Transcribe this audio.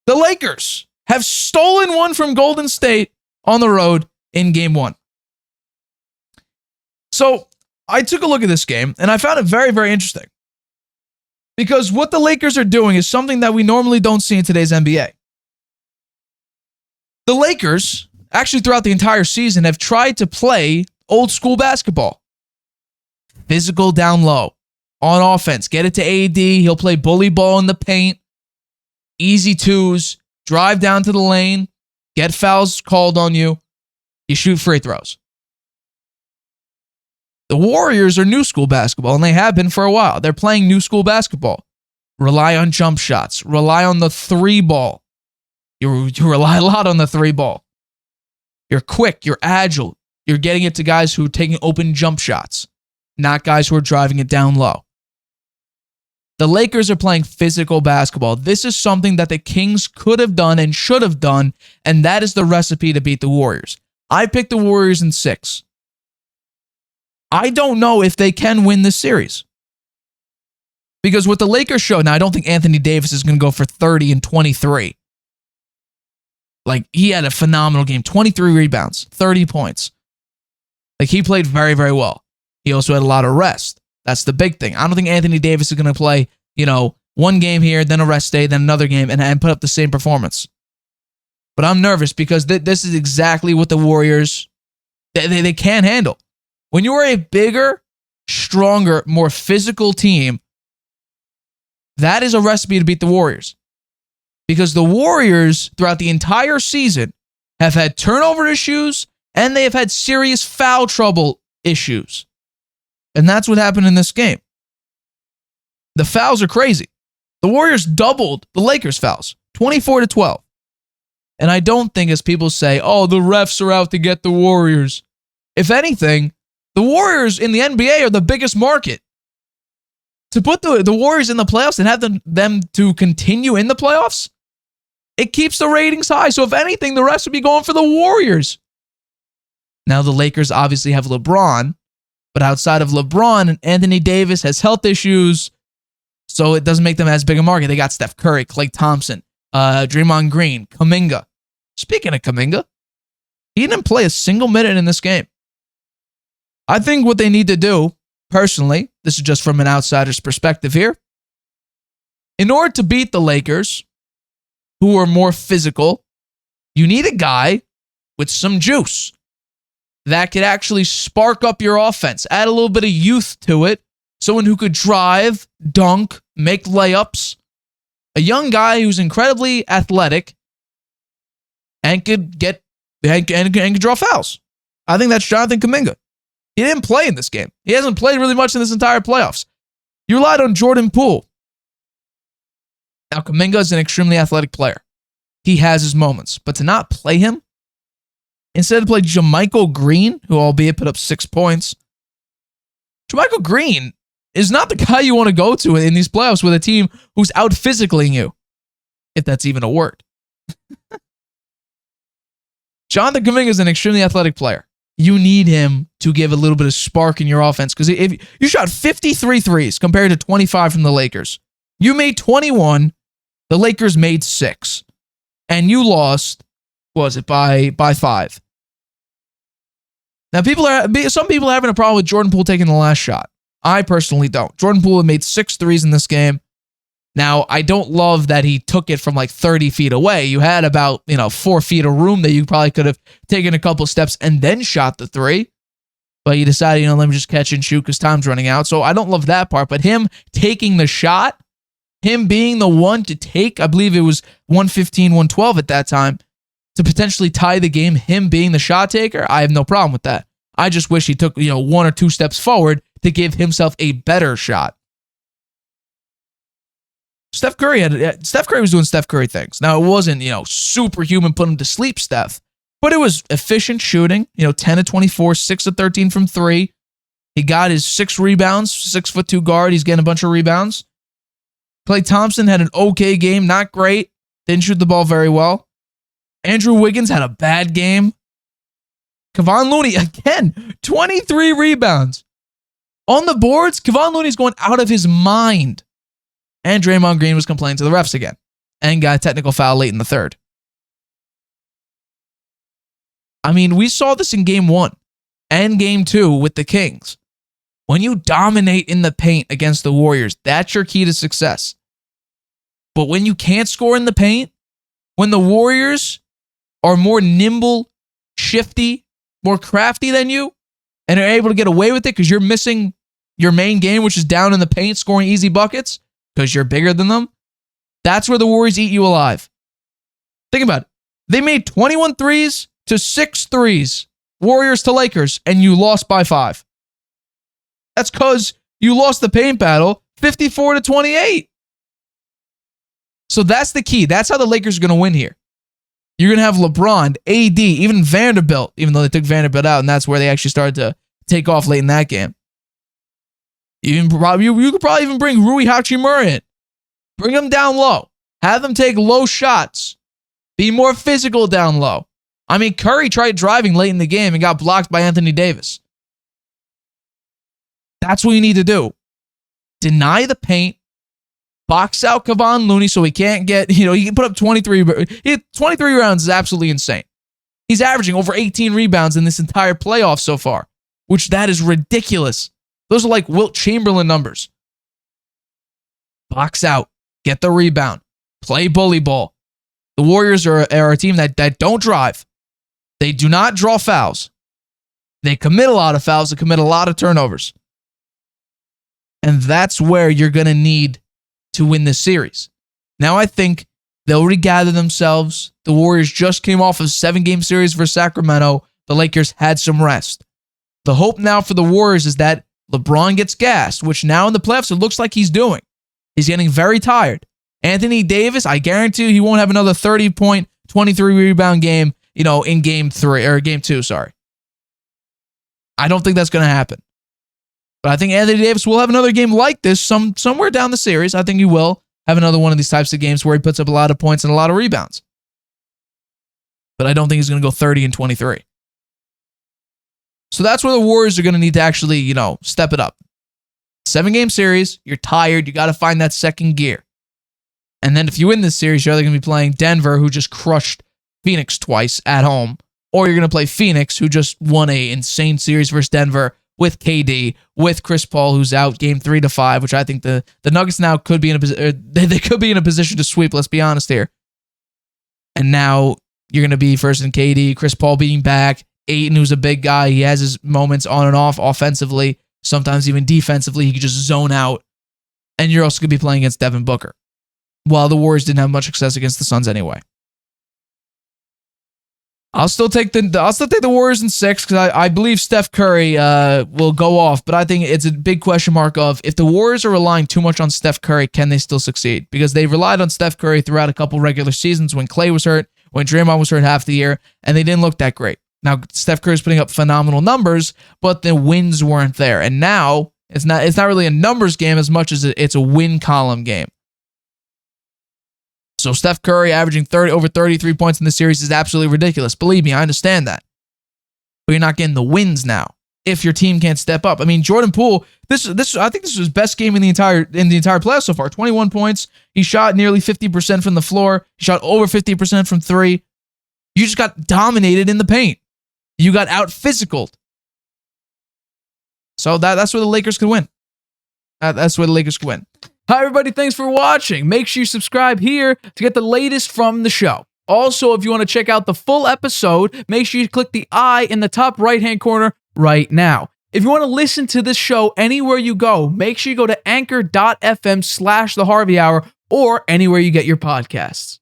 The Lakers have stolen one from Golden State on the road in game 1. So I took a look at this game, and I found it very, very interesting. Because what the Lakers are doing is something that we normally don't see in today's NBA. The Lakers, actually throughout the entire season, have tried to play old school basketball. Physical down low. On offense, get it to AD. He'll play bully ball in the paint. Easy twos. Drive down to the lane. Get fouls called on you. You shoot free throws. The Warriors are new school basketball, and they have been for a while. They're playing new school basketball. Rely on jump shots. Rely on the 3-ball. You rely a lot on the 3-ball. You're quick. You're agile. You're getting it to guys who are taking open jump shots, not guys who are driving it down low. The Lakers are playing physical basketball. This is something that the Kings could have done and should have done, and that is the recipe to beat the Warriors. I picked the Warriors in 6. I don't know if they can win this series. Because what the Lakers showed, now I don't think Anthony Davis is going to go for 30 and 23. Like, he had a phenomenal game. 23 rebounds, 30 points. Like, he played very, very well. He also had a lot of rest. That's the big thing. I don't think Anthony Davis is going to play, one game here, then a rest day, then another game, and put up the same performance. But I'm nervous because this is exactly what the Warriors, they can't handle. When you are a bigger, stronger, more physical team, that is a recipe to beat the Warriors. Because the Warriors, throughout the entire season, have had turnover issues, and they have had serious foul trouble issues. And that's what happened in this game. The fouls are crazy. The Warriors doubled the Lakers' fouls, 24-12. And I don't think, as people say, oh, the refs are out to get the Warriors. If anything, the Warriors in the NBA are the biggest market. To put the Warriors in the playoffs and have them to continue in the playoffs, it keeps the ratings high. So if anything, the refs would be going for the Warriors. Now the Lakers obviously have LeBron, but outside of LeBron, Anthony Davis has health issues, so it doesn't make them as big a market. They got Steph Curry, Klay Thompson, Draymond Green, Kuminga. Speaking of Kuminga, he didn't play a single minute in this game. I think what they need to do, personally, this is just from an outsider's perspective here, in order to beat the Lakers, who are more physical, you need a guy with some juice that could actually spark up your offense, add a little bit of youth to it, someone who could drive, dunk, make layups, a young guy who's incredibly athletic and could draw fouls. I think that's Jonathan Kuminga. He didn't play in this game. He hasn't played really much in this entire playoffs. You relied on Jordan Poole. Now, Kuminga is an extremely athletic player. He has his moments. But to not play him, instead to play JaMychal Green, who albeit put up 6 points, JaMychal Green is not the guy you want to go to in these playoffs with a team who's out physicaling you, if that's even a word. Jonathan Kuminga is an extremely athletic player. You need him to give a little bit of spark in your offense, because if you shot 53 threes compared to 25 from the Lakers, you made 21, the Lakers made 6, and you lost, was it by 5? Now, some people are having a problem with Jordan Poole taking the last shot. I personally don't. Jordan Poole made 6 threes in this game. Now, I don't love that he took it from like 30 feet away. You had about 4 feet of room that you probably could have taken a couple steps and then shot the 3. But you decided, let me just catch and shoot because time's running out. So I don't love that part. But him taking the shot, him being the one to take, I believe it was 115, 112 at that time, to potentially tie the game, him being the shot taker, I have no problem with that. I just wish he took 1 or 2 steps forward to give himself a better shot. Steph Curry was doing Steph Curry things. Now, it wasn't, superhuman, put him to sleep Steph, but it was efficient shooting, 10 of 24, 6 of 13 from 3. He got his 6 rebounds, 6'2" guard. He's getting a bunch of rebounds. Klay Thompson had an okay game, not great. Didn't shoot the ball very well. Andrew Wiggins had a bad game. Kevon Looney, again, 23 rebounds. On the boards, Kevon Looney's going out of his mind. And Draymond Green was complaining to the refs again. and got a technical foul late in the third. I mean, we saw this in game 1 and game 2 with the Kings. When you dominate in the paint against the Warriors, that's your key to success. But when you can't score in the paint, when the Warriors are more nimble, shifty, more crafty than you, and are able to get away with it because you're missing your main game, which is down in the paint, scoring easy buckets, because you're bigger than them, that's where the Warriors eat you alive. Think about it. They made 21 threes to 6 threes, Warriors to Lakers, and you lost by 5. That's because you lost the paint battle 54-28. So that's the key. That's how the Lakers are going to win here. You're going to have LeBron, AD, even Vanderbilt, even though they took Vanderbilt out, and that's where they actually started to take off late in that game. You could probably even bring Rui Hachimura in. Bring them down low. Have them take low shots. Be more physical down low. I mean, Curry tried driving late in the game and got blocked by Anthony Davis. That's what you need to do. Deny the paint. Box out Kevon Looney so he can't get, he can put up 23. 23 rounds is absolutely insane. He's averaging over 18 rebounds in this entire playoff so far, which that is ridiculous. Those are like Wilt Chamberlain numbers. Box out. Get the rebound. Play bully ball. The Warriors are a team that don't drive. They do not draw fouls. They commit a lot of fouls. They commit a lot of turnovers. And that's where you're going to need to win this series. Now I think they'll regather themselves. The Warriors just came off a 7-game series versus Sacramento. The Lakers had some rest. The hope now for the Warriors is that LeBron gets gassed, which now in the playoffs it looks like he's doing. He's getting very tired. Anthony Davis, I guarantee you he won't have another 30-point, 23-rebound game, in game 2, sorry. I don't think that's going to happen. But I think Anthony Davis will have another game like this somewhere down the series. I think he will have another one of these types of games where he puts up a lot of points and a lot of rebounds. But I don't think he's going to go 30 and 23. So that's where the Warriors are going to need to actually, step it up. 7-game series, you're tired, you got to find that second gear. And then if you win this series, you're either going to be playing Denver, who just crushed Phoenix twice at home, or you're going to play Phoenix, who just won an insane series versus Denver with KD, with Chris Paul, who's out game 3 to 5, which I think the Nuggets now could be in a position to sweep. Let's be honest here. And now you're going to be first in KD, Chris Paul being back, Ayton, who's a big guy. He has his moments on and off offensively, sometimes even defensively. He could just zone out. And you're also going to be playing against Devin Booker. While the Warriors didn't have much success against the Suns anyway. I'll still take the Warriors in 6 because I believe Steph Curry will go off, but I think it's a big question mark of if the Warriors are relying too much on Steph Curry, can they still succeed? Because they relied on Steph Curry throughout a couple regular seasons when Klay was hurt, when Draymond was hurt half the year, and they didn't look that great. Now Steph Curry's putting up phenomenal numbers, but the wins weren't there, and now it's not really a numbers game as much as it's a win column game. So Steph Curry averaging over 33 points in the series is absolutely ridiculous. Believe me, I understand that. But you're not getting the wins now if your team can't step up. I mean, Jordan Poole, I think this was his best game in the entire playoffs so far. 21 points. He shot nearly 50% from the floor. He shot over 50% from 3. You just got dominated in the paint. You got out-physicaled. So that's where the Lakers could win. That's where the Lakers could win. Hi, everybody. Thanks for watching. Make sure you subscribe here to get the latest from the show. Also, if you want to check out the full episode, make sure you click the I in the top right-hand corner right now. If you want to listen to this show anywhere you go, make sure you go to anchor.fm/The Harvey Hour or anywhere you get your podcasts.